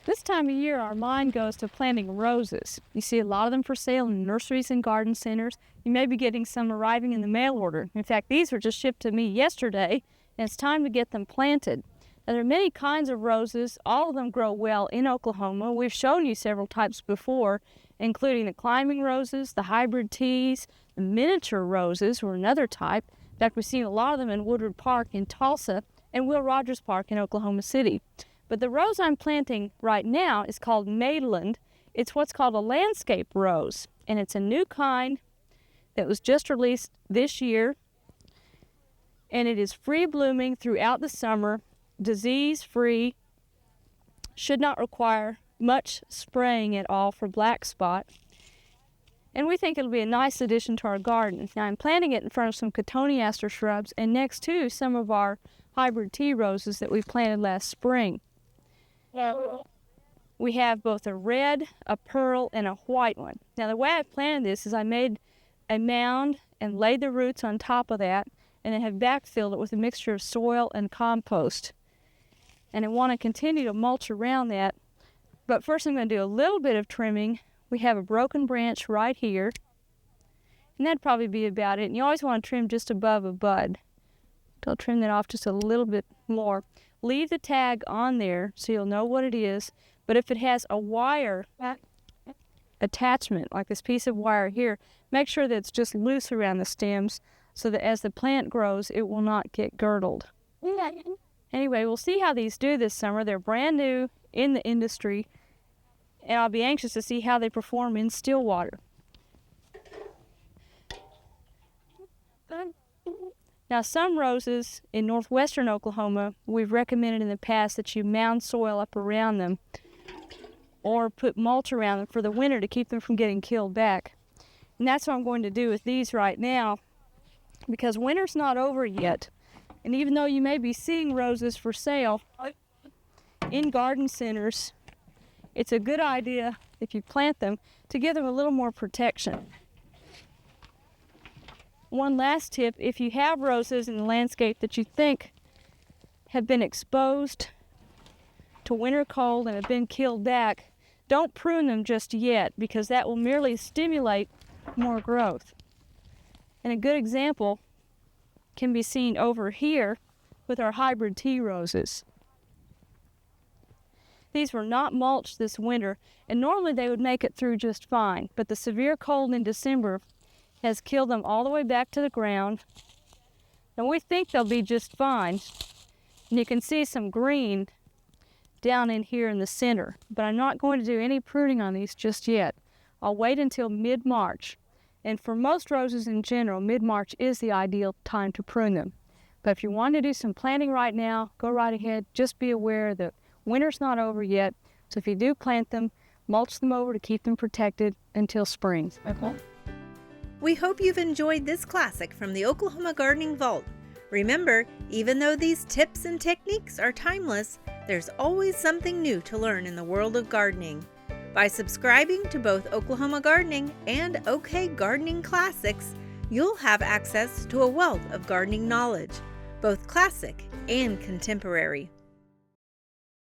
This time of year, our mind goes to planting roses. You see a lot of them for sale in nurseries and garden centers. You may be getting some arriving in the mail order. In fact, these were just shipped to me yesterday, and it's time to get them planted. Now, there are many kinds of roses. All of them grow well in Oklahoma. We've shown you several types before, including the climbing roses, the hybrid teas, the miniature roses were another type. In fact, we've seen a lot of them in Woodward Park in Tulsa and Will Rogers Park in Oklahoma City. But the rose I'm planting right now is called Maitland. It's what's called a landscape rose, and it's a new kind that was just released this year, and it is free blooming throughout the summer, disease-free, should not require much spraying at all for black spot. And we think it'll be a nice addition to our garden. Now I'm planting it in front of some cotoneaster shrubs and next to some of our hybrid tea roses that we planted last spring. We have both a red, a pearl, and a white one. Now the way I planted this is I made a mound and laid the roots on top of that, and then have backfilled it with a mixture of soil and compost. And I want to continue to mulch around that. But first I'm going to do a little bit of trimming. We have a broken branch right here, and that'd probably be about it. And you always want to trim just above a bud. I'll trim that off just a little bit more. Leave the tag on there so you'll know what it is, but if it has a wire attachment, like this piece of wire here, make sure that it's just loose around the stems so that as the plant grows, it will not get girdled. Anyway, we'll see how these do this summer. They're brand new in the industry, and I'll be anxious to see how they perform in still water. Now, some roses in northwestern Oklahoma, we've recommended in the past that you mound soil up around them or put mulch around them for the winter to keep them from getting killed back. And that's what I'm going to do with these right now, because winter's not over yet. And even though you may be seeing roses for sale in garden centers, it's a good idea, if you plant them, to give them a little more protection. One last tip, if you have roses in the landscape that you think have been exposed to winter cold and have been killed back, don't prune them just yet, because that will merely stimulate more growth. And a good example can be seen over here with our hybrid tea roses. These were not mulched this winter, and normally they would make it through just fine, but the severe cold in December has killed them all the way back to the ground. And we think they'll be just fine. And you can see some green down in here in the center, but I'm not going to do any pruning on these just yet. I'll wait until mid-March. And for most roses in general, mid-March is the ideal time to prune them. But if you want to do some planting right now, go right ahead. Just be aware that winter's not over yet, so if you do plant them, mulch them over to keep them protected until spring. Okay. We hope you've enjoyed this classic from the Oklahoma Gardening Vault. Remember, even though these tips and techniques are timeless, there's always something new to learn in the world of gardening. By subscribing to both Oklahoma Gardening and OK Gardening Classics, you'll have access to a wealth of gardening knowledge, both classic and contemporary.